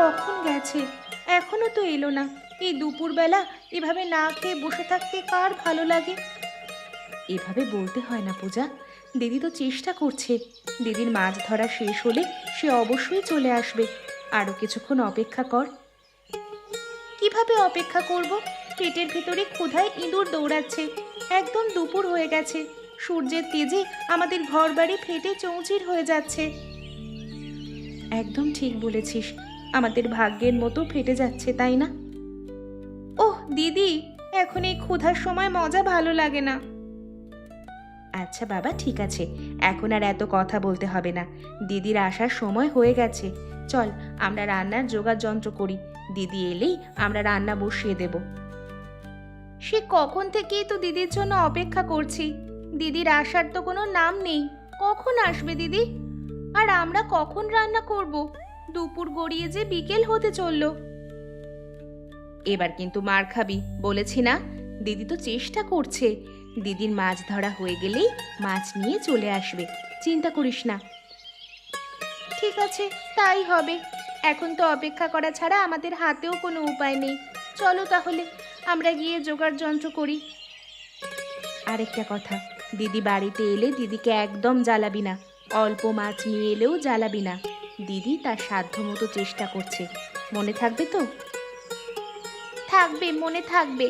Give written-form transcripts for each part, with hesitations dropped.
কখন গেছে, এখনো তো এলো না। এই দুপুরবেলা এভাবে না খেয়ে বসে থাকতে কার ভালো লাগে? এভাবে বলতে হয় না পূজা, দিদি তো চেষ্টা করছে। দিদির মাছ ধরা শেষ হলে সে অবশ্যই চলে আসবে। আরো কিছুক্ষণ অপেক্ষা কর। কিভাবে অপেক্ষা করব? পেটের ভিতরে ক্ষুধায় ইঁদুর দৌড়াচ্ছে। একদম দুপুর হয়ে গেছে, সূর্যের তেজে আমাদের ঘরবাড়ি ফেটে চৌচির হয়ে যাচ্ছে। একদম ঠিক বলেছিস, আমাদের ভাগ্যের মতো ফেটে যাচ্ছে, তাই না? ওহ দিদি, এখন এই ক্ষুধার সময় মজা ভালো লাগে না। আচ্ছা বাবা, ঠিক আছে, এখন আর এত কথা বলতে হবে না। দিদির আসার সময় হয়ে গেছে। চল আমরা রান্নার জোগাড় যন্ত্র করি। দিদি এলেই আমরা রান্না বসিয়ে দেব। সে কখন থেকেই তো দিদির জন্য অপেক্ষা করছি। দিদির আসার তো কোনো নাম নেই। কখন আসবে দিদি? আর আমরা কখন রান্না করব? দুপুর গড়িয়ে যে বিকেল হতে চললো। এবার কিন্তু মার খাবি, বলেছি না? দিদি তো চেষ্টা করছে। দিদির মাছ ধরা হয়ে গেলেই মাছ নিয়ে চলে আসবে, চিন্তা করিস না। ঠিক আছে, তাই হবে। এখন তো অপেক্ষা করা ছাড়া আমাদের হাতেও কোনো উপায় নেই। চলো তাহলে আমরা গিয়ে জোগাড় যন্ত্র করি। আরেকটা কথা, দিদি বাড়িতে এলে দিদিকে একদম জ্বালাবি না। অল্প মাছ নিয়ে এলেও জ্বালাবি না। দিদি তার সাধ্য মতো চেষ্টা করছে, মনে থাকবে তো? থাকবে, মনে থাকবে।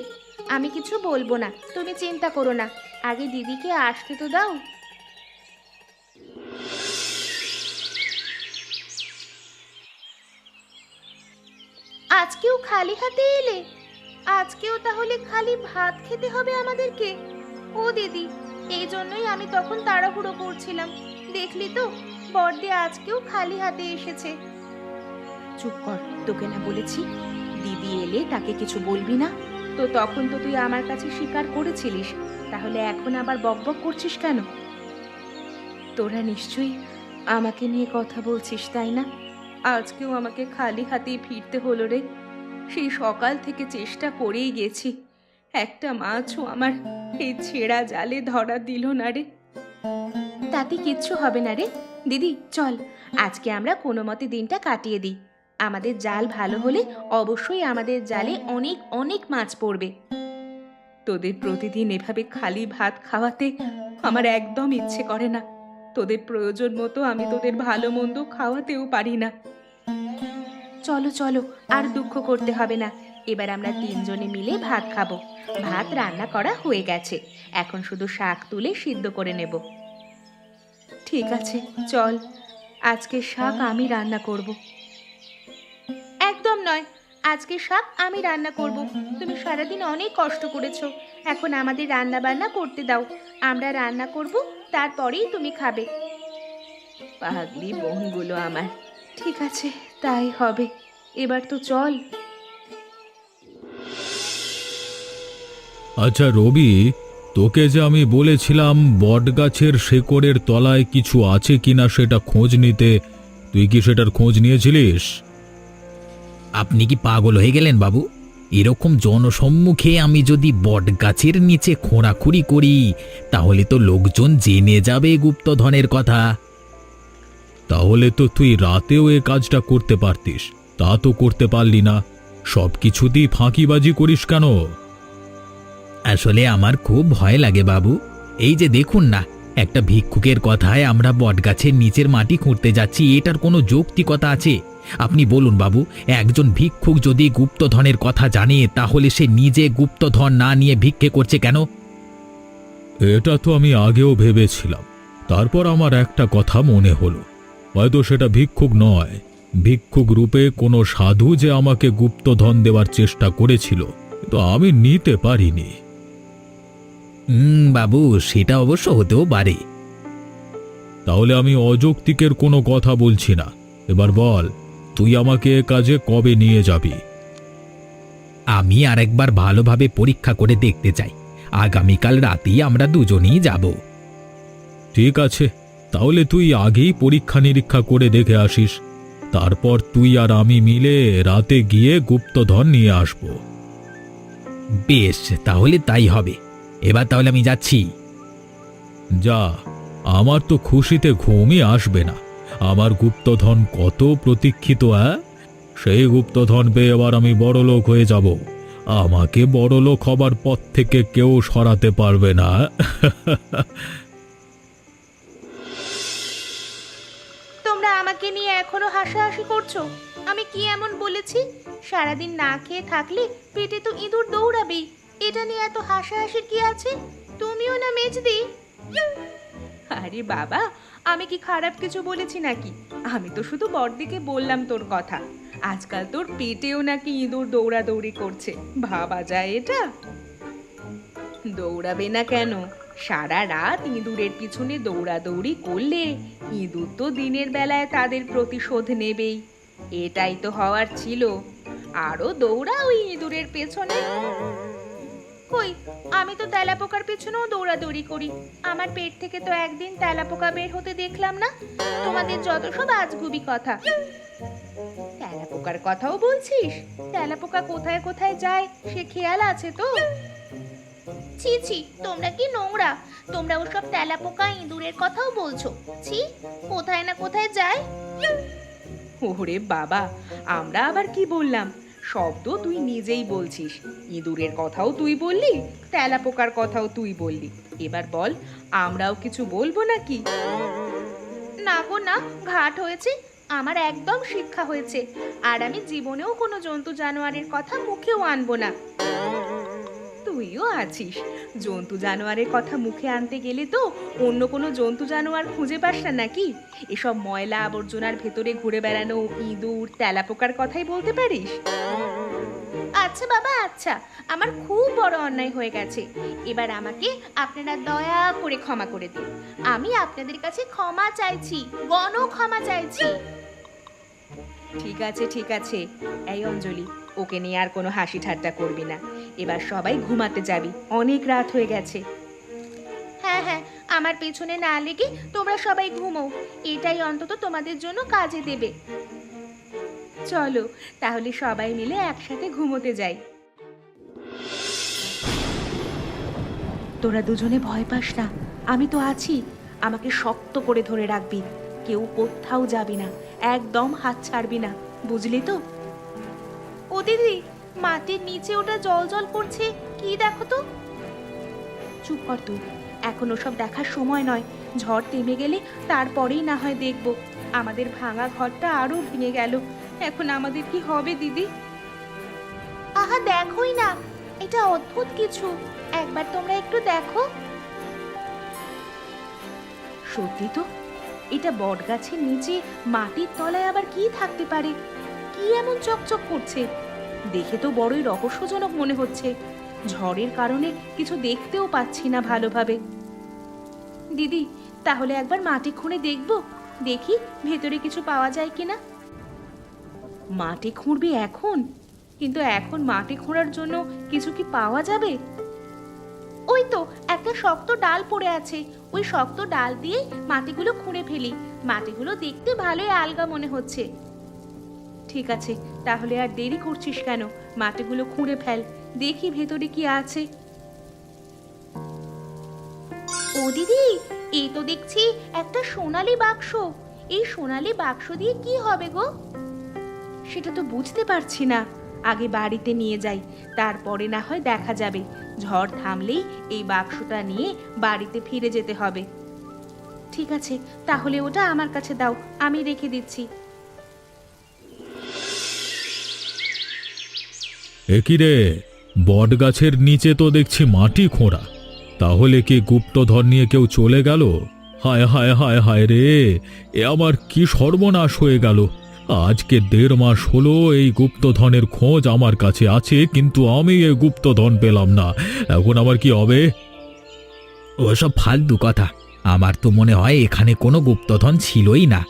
আমি কিছু বলবো না, তুমি চিন্তা করো না। আগে দিদিকে আসতে তো দাও। আজকেও খালি হাতে এলে? আজকেও তাহলে খালি ভাত খেতে হবে আমাদেরকে? ও দিদি, এই জন্যই আমি তখন তাড়াহুড়ো করছিলাম। দেখলি তো, বড়দি আজকেও খালি হাতে এসেছে। চুপ কর, তোকে না বলেছি দিদি এলে তাকে কিছু বলবি না? তো তখন তো তুই আমার কাছে স্বীকার করেছিলিস, তাহলে এখন আবার বকবক করছিস কেন? তোরা নিশ্চয়ই আমাকে নিয়ে কথা বলছিস, তাই না? আজকেও আমাকে খালি হাতেই ফিরতে হলো রে। সেই সকাল থেকে চেষ্টা করেই গেছি, একটা মাছও আমার এই ছেঁড়া জালে ধরা দিল না রে। তাতে কিচ্ছু হবে না রে দিদি, চল আজকে আমরা কোনো মতে দিনটা কাটিয়ে দিই। আমাদের জাল ভালো হলে অবশ্যই আমাদের জালে অনেক অনেক মাছ পড়বে। তোদের প্রতিদিন এভাবে খালি ভাত খাওয়াতে আমার একদম ইচ্ছে করে না। তোদের প্রয়োজন মতো আমি তোদের ভালো মন্দ খাওয়াতেও পারি না। চলো চলো, আর দুঃখ করতে হবে না। এবার আমরা তিনজনে মিলে ভাত খাবো। ভাত রান্না করা হয়ে গেছে, এখন শুধু শাক তুলে সিদ্ধ করে নেব। ঠিক আছে, চল। আজকে শাক আমি রান্না করব। একদম নয়, আজকে শাক আমি রান্না করব। তুমি সারাদিন অনেক কষ্ট করেছো, এখন আমাদের রান্না বান্না করতে দাও। আমরা রান্না করব, তারপরেই তুমি খাবে। পাগলি বোনগুলো আমার। ঠিক আছে, তাই হবে। এবার তো চল। আচ্ছা রবি, তোকে যে আমি বলেছিলাম বটগাছের শেকড়ের তলায় কিছু আছে কিনা সেটা খোঁজ নিতে, তুই কি সেটার খোঁজ নিয়েছিলিস? আপনি কি পাগল হয়ে গেলেন বাবু? এরকম জনসম্মুখে আমি যদি বটগাছের নিচে খোঁড়াখুড়ি করি, তাহলে তো লোকজন জেনে যাবে গুপ্তধনের কথা। তাহলে তো তুই রাতেও এ কাজটা করতে পারতিস, তা তো করতে পারলি না। সব কিছুতেই ফাঁকিবাজি করিস কেন? আসলে আমার খুব ভয় লাগে বাবু। এই যে দেখুন না, একটা ভিক্ষুকের কথায় আমরা বটগাছের নিচের মাটি খুঁড়তে যাচ্ছি, এটার কোনো যৌক্তিকতা আছে? আপনি বলুন বাবু, একজন ভিক্ষুক যদি গুপ্তধনের কথা জানে, তাহলে সে নিজে গুপ্তধন না নিয়ে ভিক্ষে করছে কেন? এটা তো আমি আগেও ভেবেছিলাম, তারপর আমার একটা কথা মনে হলো, হয়তো সেটা ভিক্ষুক নয়। ভিক্ষুক রূপে কোনো সাধু যে আমাকে গুপ্তধন দেওয়ার চেষ্টা করেছিল, তো আমি নিতে পারিনি। বাবু, সেটা অবশ্য হতেও পারে। তাহলে আমি অযৌক্তিকের কোনো কথা বলছি না। এবার বল, তুই আমাকে এ কাজে কবে নিয়ে যাবি? আমি আরেকবার ভালোভাবে পরীক্ষা করে দেখতে চাই। আগামীকাল রাতেই আমরা দুজনেই যাব। ঠিক আছে, তাহলে তুই আগেই পরীক্ষা নিরীক্ষা করে দেখে আসিস, তারপর তুই আর আমি মিলে রাতে গিয়ে গুপ্তধন নিয়ে আসব। বেশ, তাহলে তাই হবে। এবার তাহলে আমি যাচ্ছি। যা, আমার তো খুশিতে ঘুমই আসবে না। আমার গুপ্তধন কত প্রতীক্ষিত। সেই গুপ্তধন পেয়ে এবার আমি বড়লোক হয়ে যাব। আমাকে বড়লোক হবার পথ থেকে কেউ সরাতে পারবে না। তোমরা আমাকে নিয়ে এখনো হাসাহাসি করছো? আমি কি এমন বলেছি? সারাদিন না খেয়ে থাকলে পেটে তো ইঁদুর দৌড়াবেই। এটা নিয়ে এত হাসাহাসির কি আছে? তুমিও না মেজদি? আরে বাবা, আমি কি খারাপ কিছু বলেছি নাকি? আমি তো শুধু বড়দিকে বললাম তোর কথা। আজকাল তোর পেটেও নাকি ইঁদুর দৌড়াদৌড়ি করছে। ভাবা যায় এটা? দৌড়াবে না কেন? সারা রাত ইঁদুরের পিছনে দৌড়াদৌড়ি করলে ইঁদুর তো দিনের বেলায় তাদের প্রতিশোধ নেবেই। এটাই তো হওয়ার ছিল। আরো দৌড়া ওই ইঁদুরের পেছনে। কই, আমি তো তেলাপোকার পেছনেও দৌড়াদৌড়ি করি। আমার পেট থেকে তো একদিন তেলাপোকা বের হতে দেখলাম না। তোমাদের যত সব আজগুবি কথা। তেলাপোকার কথাও বলছিস? তেলাপোকা কোথায় কোথায় যায় সে খেয়াল আছে তো? ছি ছি, তোমরা কি নোংরা! তোমরা ওসব তেলাপোকা ইঁদুরের কথাও বলছো। ছি, কোথায় না কোথায় যায়। ওরে বাবা, আমরা আবার কি বললাম? শব্দ তুই নিজেই বলছিস। ইঁদুরের কথাও তুই বললি, তেলাপোকার কথাও তুই বললি। এবার বল, আমরাও কিছু বলবো নাকি? না গো না, ঘাট হয়েছে। আমার একদম শিক্ষা হয়েছে। আর আমি জীবনেও কোনো জন্তু জানোয়ারের কথা মুখেও আনবো না। তুইও আছিস। জন্তু জানোয়ারের কথা মুখে আনতে গেলে তো অন্য কোনো জন্তু জানোয়ার খুঁজে পাস না নাকি? এসব ময়লা আবর্জনার ভেতরে ঘুরে বেড়ানো ইঁদুর, তেলাপোকার কথাই বলতে পারিস? আচ্ছা বাবা, আচ্ছা, আমার খুব বড় অন্যায় হয়ে গেছে। এবার আমাকে আপনারা দয়া করে ক্ষমা করে দিন। আমি আপনাদের কাছে ক্ষমা চাইছি, গণ ক্ষমা চাইছি। ঠিক আছে ঠিক আছে। এই অঞ্জলি, ওকে নিয়ে আর কোনো হাসি ঠাট্টা করবি না। এবার সবাই ঘুমাতে যাবি, অনেক রাত হয়ে গেছে। হ্যাঁ হ্যাঁ, আমার পেছনে না লেগে তোমরা সবাই ঘুমো। এটাই অন্তত তোমাদের জন্য কাজে দেবে। চলো তাহলে সবাই মিলে একসাথে ঘুমোতে যাই। তোরা দুজনে ভয় পাস না, আমি তো আছি। আমাকে শক্ত করে ধরে রাখবি। কেউ কোথাও যাবি না, একদম হাত ছাড়বি না, বুঝলি তো? ও দিদি, মাটির নিচে ওটা জল জল করছে, কি দেখো তো। চুপ কর তুই, এখন ওসব দেখার সময় নয়। ঝড় থেমে গেলে তারপরেই না হয় দেখব। আমাদের ভাঙা ঘরটা আরো ভেঙে গেল। এখন আমাদের কি হবে দিদি? আহা দেখোই না, এটা অদ্ভুত কিছু। একবার তোমরা একটু দেখো। সত্যি তো, এটা বট গাছের নিচে মাটির তলায় আবার কি থাকতে পারে? কি এমন চকচক করছে? দেখে তো বড়ই রহস্যজনক মনে হচ্ছে। ঝড়ের কারণে কিছু দেখতেও পাচ্ছি না ভালোভাবে। দিদি, তাহলে একবার মাটি খুঁড়ে দেখবো, দেখি ভেতরে কিছু পাওয়া যায় কিনা। মাটি খুঁড়বি এখন? কিন্তু এখন মাটি খোঁড়ার জন্য কিছু কি পাওয়া যাবে? ওই তো একটা শক্ত ডাল পড়ে আছে, ওই শক্ত ডাল দিয়ে মাটিগুলো খুঁড়ে ফেলি। মাটিগুলো দেখতে ভালোই আলগা মনে হচ্ছে। ঠিক আছে, তাহলে আর দেরি করছিস কেন? মাটিগুলো খুঁড়ে ফেল, দেখি ভেতরে কি আছে। ও দিদি, এই তো দেখছি একটা সোনালী বাক্স। এই সোনালী বাক্স দিয়ে কি হবে গো? সেটা তো বুঝতে পারছি না। আগে বাড়িতে নিয়ে যাই, তারপরে না হয় দেখা যাবে। ঝড় থামলেই এই বাক্সটা নিয়ে বাড়িতে ফিরে যেতে হবে। ঠিক আছে, তাহলে ওটা আমার কাছে দাও, আমি রেখে দিচ্ছি। একই রে, বট গাছের নিচে তো দেখছি মাটি খোঁড়া। তাহলে কি গুপ্তধন নিয়ে কেউ চলে গেল? হায় হায় হায় হায় রে, এ আমার কি সর্বনাশ হয়ে গেল। আজকে 1.5 মাস হলো এই গুপ্তধনের খোঁজ আমার কাছে আছে, কিন্তু আমি এই গুপ্তধন পেলাম না। এখন আমার কি হবে? ওসব ফালতু কথা। আমার তো মনে হয় এখানে কোনো গুপ্তধন ছিলই না।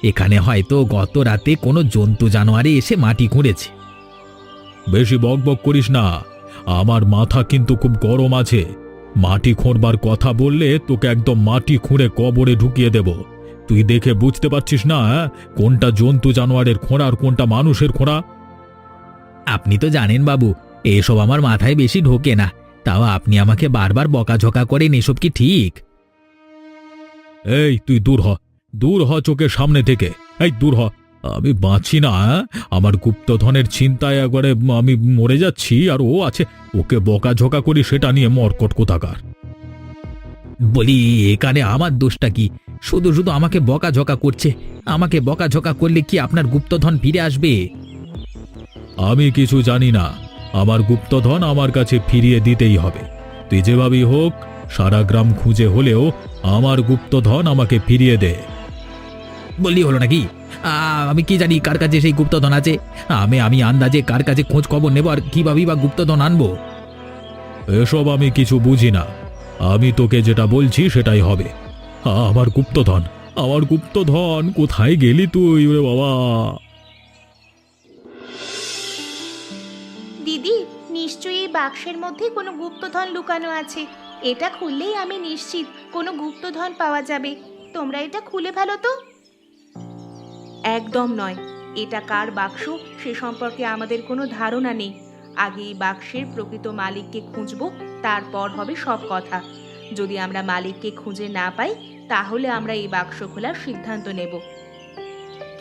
এখানে হয়তো গত রাতে কোনো জন্তু জানোয়ারে এসে মাটি খুঁড়েছে। বেশি বকবক করিস না, আমার মাথা কিন্তু খুব গরম আছে। মাটি খোঁড়বার কথা বললে তোকে একদম মাটি খুঁড়ে কবরে ঢুকিয়ে দেব। তুই দেখে বুঝতে পারছিস না কোনটা জন্তু জানোয়ারের খোঁড়া আর কোনটা মানুষের খোঁড়া? আপনি তো জানেন বাবু, এসব আমার মাথায় বেশি ঢোকে না। তাও আপনি আমাকে বারবার বকাঝকা করেন, এসব কি ঠিক? এই তুই দূর হ, দূর হ চোখের সামনে থেকে। এই দূর হ, আমি বাঁচি না, হ্যাঁ? আমার গুপ্তধনের চিন্তায় একবারে আমি মরে যাচ্ছি, আর ও আছে, ওকে বকাঝকা করি সেটা নিয়ে মরকট কোথাকার। বলি এখানে আমার দোষটা কি? শুধু শুধু আমাকে বকাঝকা করছে। আমাকে বকাঝকা করলে কি আপনার গুপ্তধন ফিরে আসবে? আমি কিছু জানি না, আমার গুপ্তধন আমার কাছে ফিরিয়ে দিতেই হবে। তুই যেভাবেই হোক সারা গ্রাম খুঁজে হলেও আমার গুপ্তধন আমাকে ফিরিয়ে দে। বললি হলো নাকি? আমি কি জানি কার কাছে সেই গুপ্তধন আছে? আমি আন্দাজে কার কাছে খোঁজ খবর নেব আর কিভাবেই বা গুপ্তধন আনবো? এসব আমি কিছু বুঝি না, আমি তোকে যেটা বলছি সেটাই হবে। আমার গুপ্তধন, আমার গুপ্তধন কোথায় গেলি তুই ওরে বাবা? দিদি, নিশ্চয়ই এই বাক্সের মধ্যে কোনো গুপ্তধন লুকানো আছে। এটা খুললেই আমি নিশ্চিত কোনো গুপ্তধন পাওয়া যাবে। তোমরা এটা খুলে ফেলো তো। একদম নয়, এটা কার বাক্স সে সম্পর্কে আমাদের কোনো ধারণা নেই। আগে এই বাক্সের প্রকৃত মালিককে খুঁজবো, তারপর হবে সব কথা। যদি আমরা মালিককে খুঁজে না পাই তাহলে আমরা এই বাক্স খোলার সিদ্ধান্ত নেব।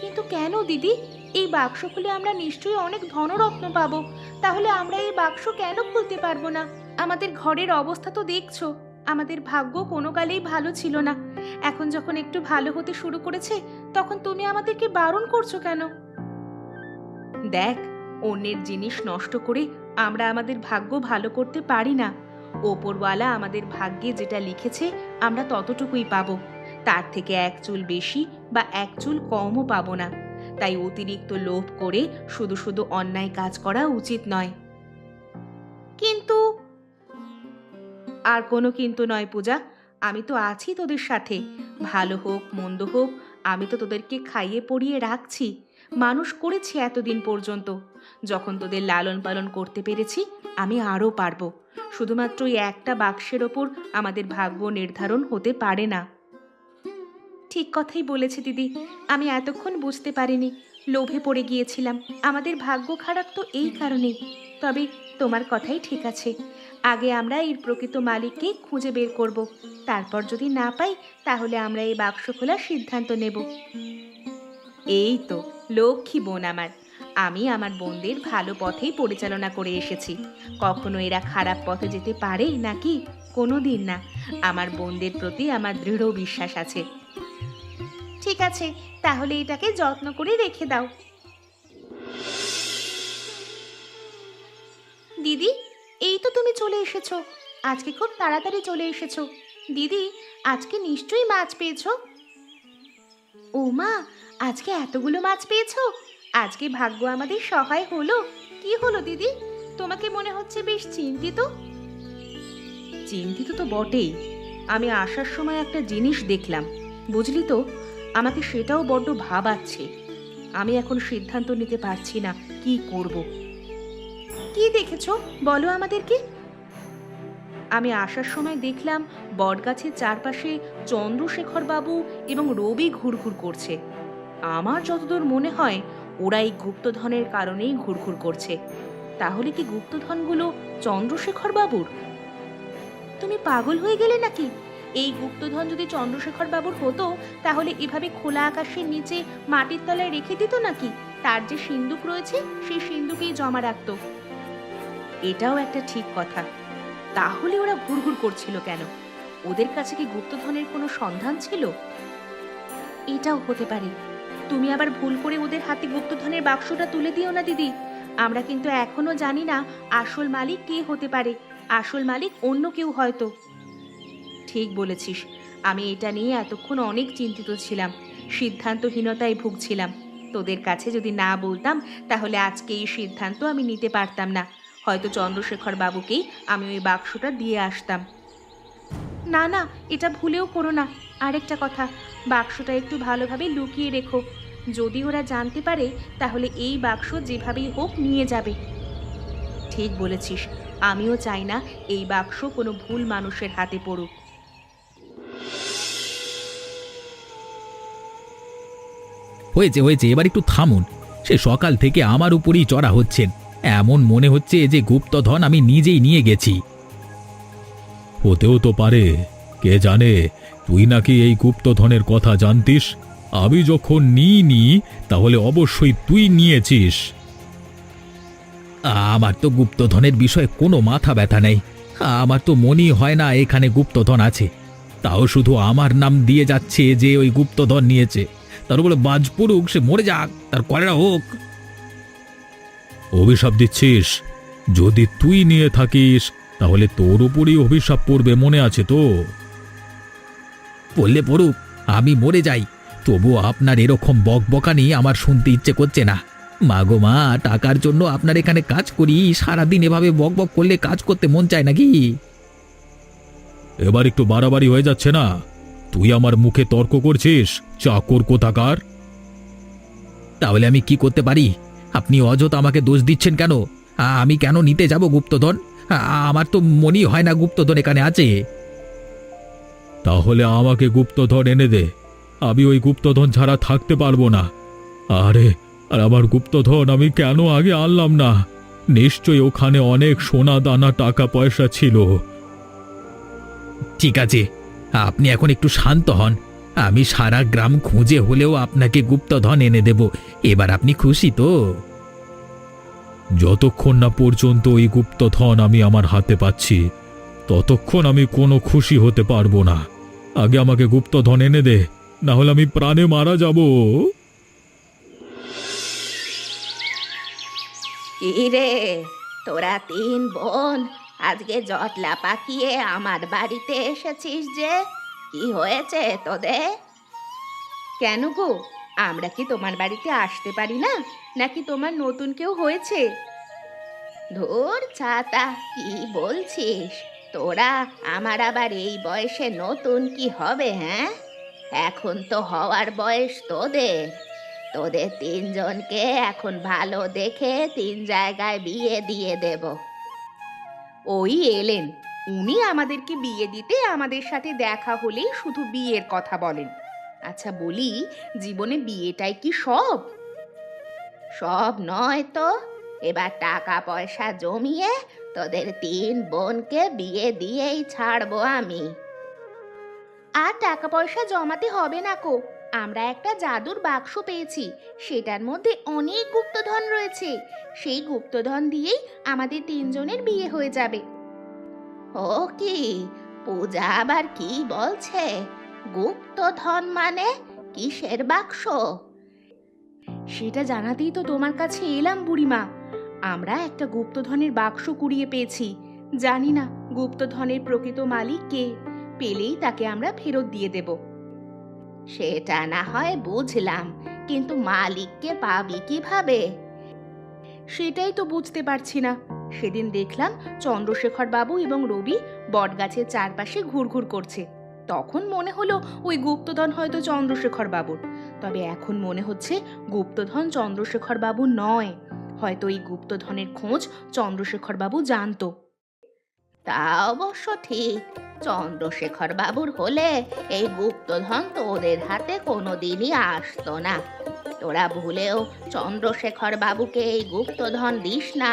কিন্তু কেন দিদি? এই বাক্স খুলে আমরা নিশ্চয়ই অনেক ধনরত্ন পাবো। তাহলে আমরা এই বাক্স কেন খুলতে পারবো না? আমাদের ঘরের অবস্থা তো দেখছো, আমাদের ভাগ্য কোনো কালেই ভালো ছিল না। এখন যখন একটু ভালো হতে শুরু করেছে তখন তুমি আমাদেরকে বারণ করছো কেন? দেখ, অন্যের জিনিস নষ্ট করে আমরা আমাদের ভাগ্য ভালো করতে পারি না। ওপরওয়ালা আমাদের ভাগ্যে যেটা লিখেছে আমরা ততটুকুই পাবো, তার থেকে এক চুল বেশি বা এক চুল কমও পাবো না। তাই অতিরিক্ত লোভ করে শুধু শুধু অন্যায় কাজ করা উচিত নয়। কিন্তু আর কোনো কিন্তু নয় পূজা, আমি তো আছি তোদের সাথে। ভালো হোক মন্দ হোক আমি তো তোদেরকে খাইয়ে পরিয়ে রাখছি, মানুষ করেছি এতদিন পর্যন্ত। যখন তোদের লালন পালন করতে পেরেছি আমি আরও পারবো। শুধুমাত্র এই একটা বাক্সের ওপর আমাদের ভাগ্য নির্ধারণ হতে পারে না। ঠিক কথাই বলেছে দিদি, আমি এতক্ষণ বুঝতে পারিনি, লোভে পড়ে গিয়েছিলাম। আমাদের ভাগ্য খারাপ তো এই কারণেই। তবে তোমার কথাই ঠিক আছে, আগে আমরা এর প্রকৃত মালিককে খুঁজে বের করব। তারপর যদি না পাই তাহলে আমরা এই বাক্স খোলার সিদ্ধান্ত নেব। এই তো লক্ষ্মী বোন আমার। আমি আমার বোনদের ভালো পথেই পরিচালনা করে এসেছি। কখনো এরা খারাপ পথে যেতে পারে নাকি? কোনোদিন না। আমার বোনদের প্রতি আমার দৃঢ় বিশ্বাস আছে। ঠিক আছে, তাহলে এটাকে যত্ন করে রেখে দাও। দিদি, এই তো তুমি চলে এসেছো। আজকে খুব তাড়াতাড়ি চলে এসেছো। দিদি, আজকে নিশ্চয়ই মাছ পেয়েছো। ও মা, আজকে এতগুলো মাছ পেয়েছো? আজকে ভাগ্য আমাদের সহায় হলো। কি হলো দিদি, তোমাকে মনে হচ্ছে বেশ চিন্তিত। চিন্তিত তো বটেই। আমি আসার সময় একটা জিনিস দেখলাম, বুঝলি তো, আমাকে সেটাও বড্ড ভাবাচ্ছে। আমি এখন সিদ্ধান্ত নিতে পারছি না কি করব। কি দেখেছো বলো আমাদেরকে। আমি আসার সময় দেখলাম বটগাছের চারপাশে চন্দ্রশেখর বাবু এবং রবি ঘুরঘুর করছে। আমার যতদূর মনে হয় ওরা এই গুপ্তধনের কারণেই ঘুরঘুর করছে। তাহলে কি গুপ্তধনগুলো চন্দ্রশেখর বাবুর? তুমি পাগল হয়ে গেলে নাকি? এই গুপ্তধন যদি চন্দ্রশেখর বাবুর হতো তাহলে এভাবে খোলা আকাশের নিচে মাটির তলায় রেখে দিত নাকি? তার যে সিন্দুক রয়েছে সেই সিন্দুকেই জমা রাখতো। এটাও একটা ঠিক কথা। তাহলে ওরা ঘুরঘুর করছিল কেন? ওদের কাছে কি গুপ্তধনের কোনো সন্ধান ছিল? এটাও হতে পারে। তুমি আবার ভুল করে ওদের হাতে গুপ্তধনের বাক্সটা তুলে দিও না দিদি। আমরা কিন্তু এখনো জানি না আসল মালিক কে হতে পারে। আসল মালিক অন্য কেউ হয়তো। ঠিক বলেছিস, আমি এটা নিয়ে এতক্ষণ অনেক চিন্তিত ছিলাম, সিদ্ধান্তহীনতায় ভুগছিলাম। তোদের কাছে যদি না বলতাম তাহলে আজকে এই সিদ্ধান্ত আমি নিতে পারতাম না। হয়তো চন্দ্রশেখর বাবুকেই আমি ওই বাক্সটা দিয়ে আসতাম। না না, এটা ভুলেও করো না। আরেকটা কথা, বাক্সটা একটু ভালোভাবে লুকিয়ে রেখো। যদি ওরা জানতে পারে তাহলে এই বাক্স যেভাবেই হোক নিয়ে যাবে। ঠিক বলেছিস, আমিও চাই না এই বাক্স কোনো ভুল মানুষের হাতে পড়ুক। হয়েছে হয়েছে, এবার একটু থামুন। সে সকাল থেকে আমার উপরই চড়া হচ্ছেন। এমন মনে হচ্ছে যে গুপ্তধন আমি নিজেই নিয়ে গেছি। হতেও তো পারে, কে জানে, তুই নাকি এই গুপ্তধনের কথা জানতিস। আমি যখন নিইনি তাহলে অবশ্যই তুই নিয়েছিস। আমার তো গুপ্তধনের বিষয়ে কোনো মাথা ব্যথা নেই। আমার তো মনেই হয় না এখানে গুপ্তধন আছে। তাও শুধু আমার নাম দিয়ে যাচ্ছে যে ওই গুপ্তধন নিয়েছে। তার বলে বাজ পড়ুক, সে মরে যাক, তার কলেরা হোক। অভিশাপ দিচ্ছিস? যদি তুই নিয়ে থাকিস তাহলে তোর উপরই অভিশাপ পড়বে, মনে আছে তো? পড়লে পড়ুক, আমি মরে যাই, তবুও আপনার এরকম বকবকানি আমার শুনতে ইচ্ছে করছে না। মা গো মা, টাকার জন্য আপনার এখানে কাজ করি, সারাদিন এভাবে বকবক করলে কাজ করতে মন চায় নাকি? এবার একটু বাড়াবাড়ি হয়ে যাচ্ছে না? তুই আমার মুখে তর্ক করছিস, চাকর কোথাকার! তাহলে আমি কি করতে পারি? আপনি অযথা আমাকে দোষ দিচ্ছেন কেন? আমি কেন নিতে যাব গুপ্তধন? আমার তো মনেই হয় না গুপ্তধন এখানে আছে। তাহলে আমাকে গুপ্তধন এনে দে, আমি ওই গুপ্তধন ছাড়া থাকতে পারবো না। আরে, আর আমার গুপ্তধন আমি কেন আগে আনলাম না? নিশ্চয়ই ওখানে অনেক সোনা দানা টাকা পয়সা ছিল। ঠিক আছে, আপনি এখন একটু শান্ত হন। আমি সারা গ্রাম খুঁজে হলেও আপনাকে গুপ্তধন এনে দেব। এবার আপনি খুশি তো? যতক্ষণ না পর্যন্ত ওই গুপ্তধন আমি আমার হাতে পাচ্ছি ততক্ষণ আমি কোনো খুশি হতে পারবো না। আগে আমাকে গুপ্তধন এনে দে, না হলে আমি প্রাণে মারা যাব। কি রে, তোরা তিন বোন আজকে জটলা পাকিয়ে আমার বাড়িতে এসেছিস যে? কি হয়েছে তোদের? কেন গো, আমরা কি তোমার বাড়িতে আসতে পারি না, নাকি তোমার নতুন কেউ হয়েছে? ধুর ছাতা, কি বলছিস? তোরা আমার আবার এই বয়সে নতুন কি হবে? হ্যাঁ, এখন তো হওয়ার বয়স তোদের। তোদের তিনজনকে এখন ভালো দেখে তিন জায়গায় বিয়ে দিয়ে দেব। ওই এলেন, উনি আমাদেরকে বিয়ে দিতে আমাদের সাথে দেখা হলেই শুধু বিয়ের কথা বলেন। আচ্ছা বলি, জীবনে বিয়েটাই কি সব? সব নয় তো। এবার টাকা পয়সা জমিয়ে তোদের তিন বোনকে বিয়ে দিয়েই ছাড়বো আমি। আর টাকা পয়সা জমাতে হবে না কো, আমরা একটা জাদুর বাক্স পেয়েছি, সেটার মধ্যে অনেক গুপ্তধন রয়েছে। সেই গুপ্তধন দিয়েই আমাদের তিনজনের বিয়ে হয়ে যাবে। ও কি, পূজা আবার কি বলছে? গুপ্তধন মানে কিসের বাক্স? সেটা জানাতেই তো তোমার কাছে এলাম বুড়িমা। আমরা একটা গুপ্তধনের বাক্স কুড়িয়ে পেয়েছি। জানি না গুপ্তধনের প্রকৃত মালিক কে, পেলেই তাকে আমরা ফেরত দিয়ে দেব। সেটা না হয় বুঝলাম, কিন্তু মালিককে পাবি কিভাবে? সেটাই তো বুঝতে পারছি না। সেদিন দেখলাম চন্দ্রশেখর বাবু এবং রবি বটগাছের চারপাশে ঘুরঘুর করছে। তখন মনে হলো ওই গুপ্তধন হয়তো চন্দ্রশেখর বাবুর। তবে এখন মনে হচ্ছে গুপ্তধন চন্দ্রশেখর বাবু নয়, হয়তো এই গুপ্তধনের খোঁজ চন্দ্রশেখর বাবু জানতো। তা অবশ্য ঠিক, চন্দ্রশেখর বাবুর হলে এই গুপ্তধন তোদের হাতে কোনোদিনই আসতো না। তোরা ভুলেও চন্দ্রশেখর বাবুকে এই গুপ্তধন দিস না।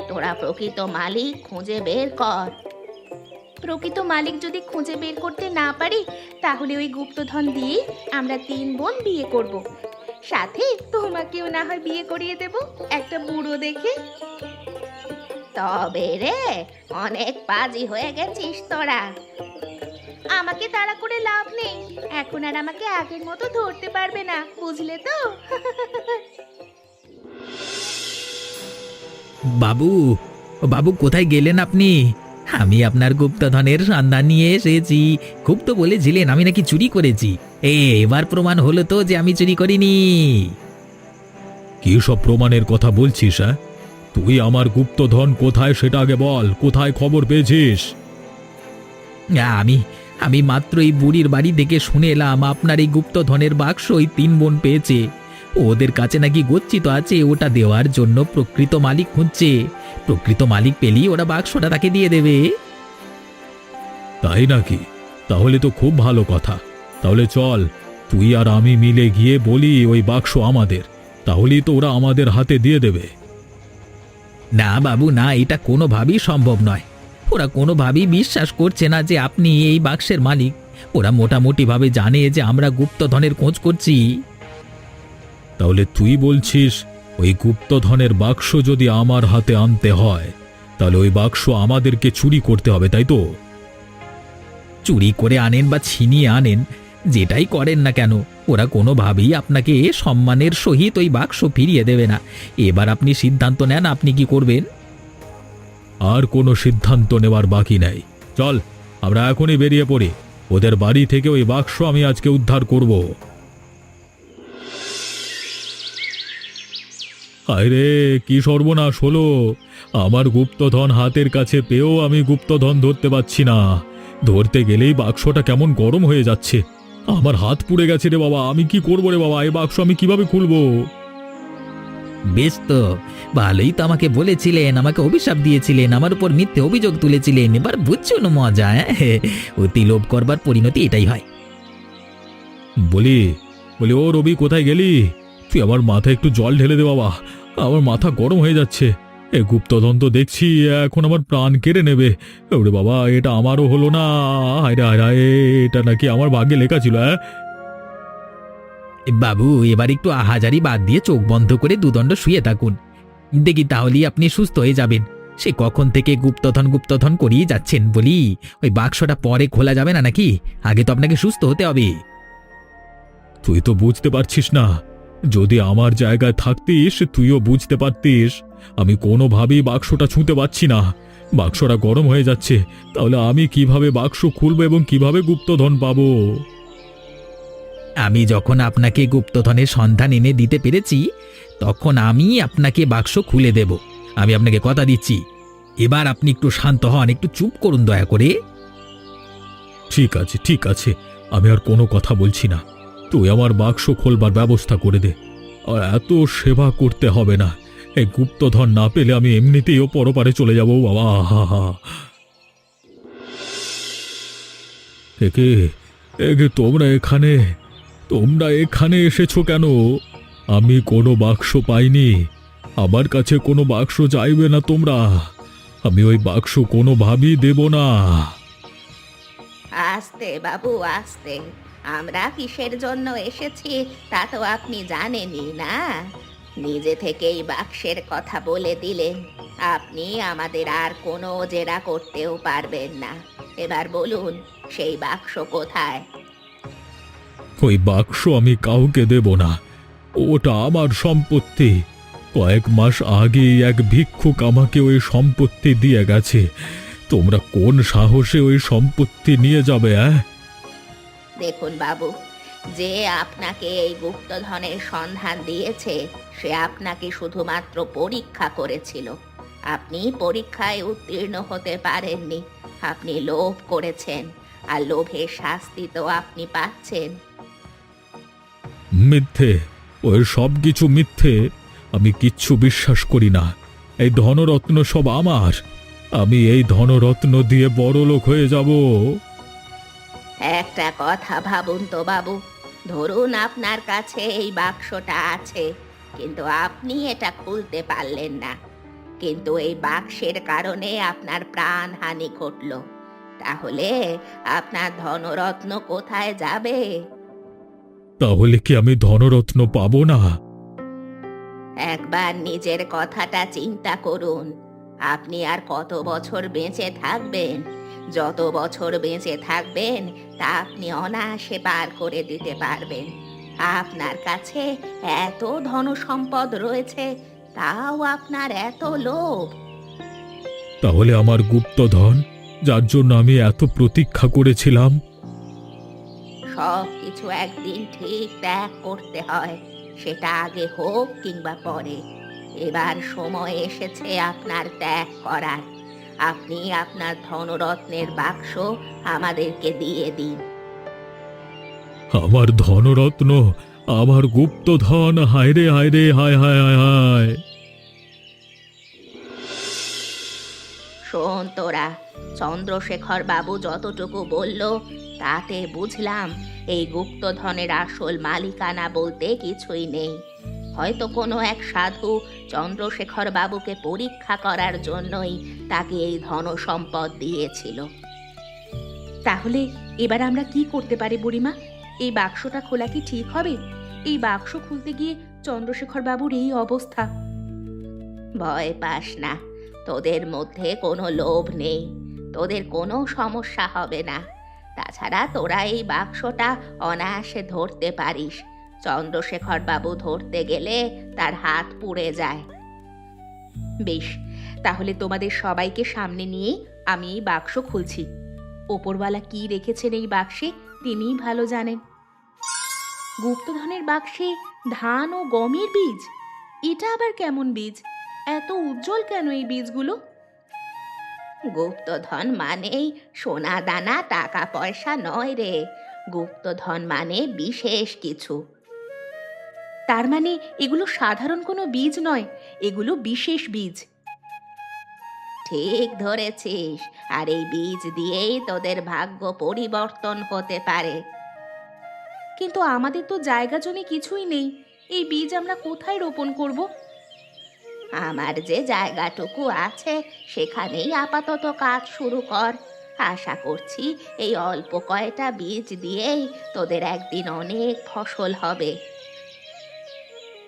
তোরা প্রকৃত মালিক খুঁজে বের কর। প্রকৃত মালিক যদি খুঁজে বের করতে না পারি, তাহলে ওই গুপ্তধন দিয়ে আমরা তিন বোন বিয়ে করব। সাথে তোমাকেও না হয় বিয়ে করিয়ে দেব, একটা বুড়ো দেখে। তবে রে, অনেক পাজি হয়ে গেছিস তোরা। আমাকে তাড়া করে লাভ নেই, এখন আর আমাকে আগের মতো ধরতে পারবে না, বুঝলে তো? বাবু, বাবু কোথায় গেলেন আপনি? আমি আপনার গুপ্তধনের সন্ধান নিয়ে এসেছি। খুব তো বলেছিলেন আমি নাকি চুরি করেছি। এবার প্রমাণ হলো তো যে আমি চুরি করিনি। কি সব প্রমাণের কথা বলছিস? হ্যাঁ, তুই আমার গুপ্তধন কোথায় সেটা আগে বল। কোথায় খবর পেয়েছিস? আমি আমি মাত্র এই বুড়ির বাড়ি থেকে শুনে এলাম আপনার এই গুপ্তধনের বাক্স ওই তিন বোন পেয়েছে। ওদের কাছে নাকি গচ্ছিত আছে, ওটা দেওয়ার জন্য প্রকৃত মালিক খুঁজছে। প্রকৃত মালিক পেলেই ওরা বাক্সটা তাকে দিয়ে দেবে। তাই নাকি? তাহলে তো খুব ভালো কথা। তাহলে চল, তুই আর আমি মিলে গিয়ে বলি ওই বাক্স আমাদের, তাহলেই তো ওরা আমাদের হাতে দিয়ে দেবে। না বাবু না, এটা কোনোভাবেই সম্ভব নয়। ওরা কোনোভাবেই বিশ্বাস করছে না যে আপনি এই বাক্সের মালিক। ওরা মোটামুটি ভাবে জানে যে আমরা গুপ্তধনের খোঁজ করছি। তাহলে তুই বলছিস ওই গুপ্তধনের বাক্স যদি আমার হাতে আনতে হয় তাহলে ওই বাক্স আমাদেরকে চুরি করতে হবে, তাই তো? চুরি করে আনেন বা ছিনিয়ে আনেন, যেটাই করেন না কেন, ওরা কোনোভাবেই আপনাকে সম্মানের সহিত ওই বাক্স ফিরিয়ে দেবে না। এবার আপনি সিদ্ধান্ত নেন আপনি কি করবেন। আর কোনো সিদ্ধান্ত নেওয়ার বাকি নেই। চল, আমরা এখনই বেরিয়ে পড়ি। ওদের বাড়ি থেকে ওই বাক্স আমি আজকে উদ্ধার করব। হায় রে, কি সর্বনাশ হলো! আমার গুপ্তধন হাতের কাছে পেয়েও আমি গুপ্তধন ধরতে পারছি না। ধরতে গেলেই বাক্সটা কেমন গরম হয়ে যাচ্ছে। আমার হাত পুড়ে গেছে রে বাবা। আমি কি করবো রে বাবা? এই বাক্স আমি কিভাবে খুলবো? বেশ তো, ভালোই তো আমাকে বলেছিলেন, আমাকে অভিশাপ দিয়েছিলেন, আমার উপর মিথ্যে অভিযোগ তুলেছিলেন। এবার বুঝছেন মজা? অতি লোভ করবার পরিণতি এটাই হয়। বলি বলি ও রবি, কোথায় গেলি তুই? আমার মাথায় একটু জল ঢেলে দে বাবা, আমার মাথা গরম হয়ে যাচ্ছে। এ গুপ্তধন তো দেখছি এখন আমার প্রাণ কেড়ে নেবে। ওরে বাবা, এটা আমারও হলো না। হায়রে হায়রে, এটা নাকি আমার ভাগ্যে লেখা ছিল। বাবু, এবার একটু আহাজারি বাদ দিয়ে চোখ বন্ধ করে দুদণ্ড শুয়ে থাকুন, দেখি তাহলেই আপনি সুস্থ হয়ে যাবেন। সে কখন থেকে গুপ্তধন গুপ্তধন করিয়ে যাচ্ছেন বলি। ওই বাক্সটা পরে খোলা যাবে না নাকি? আগে তো আপনাকে সুস্থ হতে হবে। তুই তো বুঝতে পারছিস না। যদি আমার জায়গায় থাকতিস তুইও বুঝতে পারতিস। আমি কোনোভাবেই বাক্সটা ছুঁতে পারছি না। বাক্সটা গরম হয়ে যাচ্ছে। তাহলে আমি কিভাবে বাক্স খুলবো এবং কিভাবে গুপ্তধন পাবো? আমি যখন আপনাকে গুপ্তধনের সন্ধান এনে দিতে পেরেছি, তখন আমি আপনাকে বাক্স খুলে দেব। আমি আপনাকে কথা দিচ্ছি। এবার আপনি একটু শান্ত হন, একটু চুপ করুন দয়া করে। ঠিক আছে, ঠিক আছে, আমি আর কোনো কথা বলছি না। তুই আমার বাক্স খোলবার ব্যবস্থা করে দে। আর এত সেবা করতে হবে না। এই গুপ্তধন না পেলে আমি এমনিতেই ও পরপারে চলে যাব বাবা। একে একে তোমরা এখানে এসেছো কেন? আমি কোনো বাক্স পাইনি। আমার কাছে কোনো বাক্স চাইবে না তোমরা। আমি ওই বাক্স কোনোভাবেই দেব না। আস্তে বাবু, আস্তে। আমরা কিসের জন্য এসেছি তা তো আপনি জানেনই না। নিজে থেকেই বাক্সের কথা বলে দিলেন। আপনি আমাদের আর কোনো জেরা করতেও পারবেন না। এবার বলুন, সেই বাক্স কোথায়? ওই বাক্স আমি কাউকে দেব না। ওটা আমার সম্পত্তি। কয়েক মাস আগেই এক ভিক্ষুক আমাকে ওই সম্পত্তি দিয়ে গেছে। তোমরা কোন সাহসে ওই সম্পত্তি নিয়ে যাবে? দেখুন বাবু, যে আপনাকে এই গুপ্তধনের সন্ধান দিয়েছে সে আপনাকে শুধুমাত্র পরীক্ষা করেছিল। আপনি পরীক্ষায় উত্তীর্ণ হতে পারেননি। আপনি লোভ করেছেন, আর লোভের শাস্তি তো আপনি পাচ্ছেন। মিথ্যে, ওই সব কিছু মিথ্যে। আমি কিচ্ছু বিশ্বাস করি না। এই ধনরত্ন সব আমার। আমি এই ধনরত্ন দিয়ে বড়লোক হয়ে যাব। একটা কথা ভাবুন তো বাবু, ধরুন আপনার কাছে এই বাক্সটা আছে, কিন্তু আপনি এটা খুলতে পারলেন না। কিন্তু এই বাক্সের কারণে আপনার প্রাণহানি ঘটল। তাহলে আপনার ধনরত্ন কোথায় যাবে? তাহলে কি আমি ধনরত্ন পাবো না? একবার নিজের কথাটা চিন্তা করুন। আপনি আর কত বছর বেঁচে থাকবেন? যত বছর বেঁচে থাকবেন তা আপনি অনায়াসে পার করে দিতে পারবেন। আপনার কাছে এত ধনসম্পদ রয়েছে, তাও আপনার এত লোভ। তাহলে আমার গুপ্তধন, যার জন্য আমি এত প্রতীক্ষা করেছিলাম? সব কিছু একদিন ঠিক ত্যাগ করতে হয়, সেটা আগে হোক কিংবা পরে। এবার সময় এসেছে আপনার ত্যাগ করার। আপনি আপনার ধনরত্নের বাক্স আমাদেরকে দিয়ে দিন। আমার ধনরত্ন, আমার গুপ্তধন, হায় রে হায় রে, হায় হায় হায় হায়। শোন তোরা, চন্দ্রশেখর বাবু যতটুকু বলল তাতে বুঝলাম এই গুপ্তধনের আসল মালিকানা বলতে কিছুই নেই। হয়তো কোনো এক সাধু চন্দ্রশেখর বাবুকে পরীক্ষা করার জন্যই তাকে এই ধন সম্পদ দিয়েছিল। তাহলে এবার আমরা কি করতে পারি বুড়িমা? এই বাক্সটা খোলা কি ঠিক হবে? এই বাক্স খুলতে গিয়ে চন্দ্রশেখর বাবুর এই অবস্থা। ভয় পাস না, তোদের মধ্যে কোনো লোভ নেই, তোদের কোনো সমস্যা হবে না। তাছাড়া তোরা এই বাক্সটা অনায়াসে ধরতে পারিস। চন্দ্রশেখর বাবু ধরতে গেলে তার হাত পুড়ে যায়। বেশ, তাহলে তোমাদের সবাইকে সামনে নিয়ে আমি এই বাক্স খুলছি। ওপরওয়ালা কি রেখেছেন এই বাক্সে তিনিই ভালো জানেন। গুপ্তধনের বাক্সে ধান ও গমের বীজ? এটা আবার কেমন বীজ? এত উজ্জ্বল কেন এই বীজগুলো? গুপ্তধন মানেই সোনা দানা টাকা পয়সা নয় রে, গুপ্তধন মানে বিশেষ কিছু। তার মানে এগুলো সাধারণ কোনো বীজ নয়, এগুলো বিশেষ বীজ। ঠিক ধরেছিস, আর এই বীজ দিয়েই তোদের ভাগ্য পরিবর্তন হতে পারে। কিন্তু আমাদের তো জায়গা জমি কিছুই নেই, এই বীজ আমরা কোথায় রোপণ করব? আমার যে জায়গাটুকু আছে সেখানেই আপাতত কাজ শুরু কর। আশা করছি এই অল্প কয়টা বীজ দিয়েই তোদের একদিন অনেক ফসল হবে।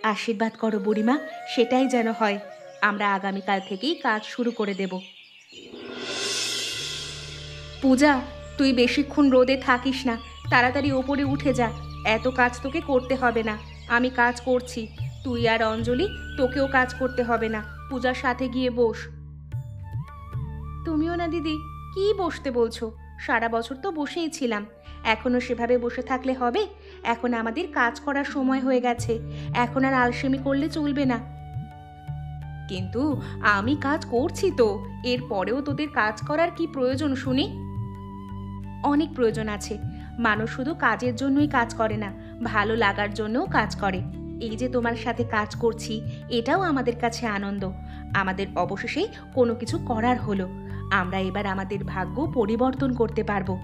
আশীর্বাদ করো বুড়িমা, সেটাই যেন হয়। আমরা আগামীকাল থেকেই কাজ শুরু করে দেব। পূজা, তুই বেশিক্ষণ রোদে থাকিস না, তাড়াতাড়ি ওপরে উঠে যা। এত কাজ তোকে করতে হবে না, আমি কাজ করছি। তুই আর অঞ্জলি, তোকেও কাজ করতে হবে না, পূজার সাথে গিয়ে বস। তুমিও না দিদি, কি বসতে বলছো? সারা বছর তো বসেই ছিলাম, এখনো সেভাবে বসে থাকলে হবে? এখন আমাদের কাজ করার সময় হয়ে গেছে, এখন আর আলসেমি করলে চলবে না। কিন্তু আমি কাজ করছি তো, এরপরেও তোদের কাজ করার কি প্রয়োজন শুনি? অনেক প্রয়োজন আছে। মানুষ শুধু কাজের জন্যই কাজ করে না, ভালো লাগার জন্যও কাজ করে। এই যে তোমার সাথে কাজ করছি, এটাও আমাদের কাছে আনন্দ। আমাদের অবশেষে কোনো কিছু করার হলো, আমরা এবার আমাদের ভাগ্য পরিবর্তন করতে পারবো।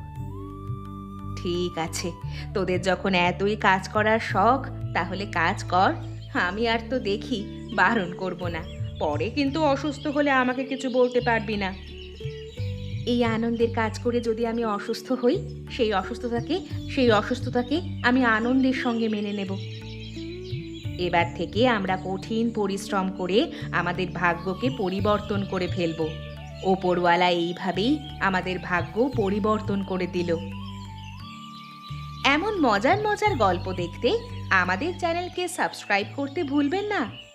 ঠিক আছে, তোদের যখন এতই কাজ করার শখ, তাহলে কাজ কর। আমি আর তো দেখি, বারণ করব না। পরে কিন্তু অসুস্থ হলে আমাকে কিছু বলতে পারবি না। এই আনন্দের কাজ করে যদি আমি অসুস্থ হই, সেই অসুস্থতাকে আমি আনন্দের সঙ্গে মেনে নেব। এবার থেকে আমরা কঠিন পরিশ্রম করে আমাদের ভাগ্যকে পরিবর্তন করে ফেলব। ওপরওয়ালা এইভাবেই আমাদের ভাগ্য পরিবর্তন করে দিল। এমন মজার মজার গল্প দেখতে আমাদের চ্যানেলকে সাবস্ক্রাইব করতে ভুলবেন না।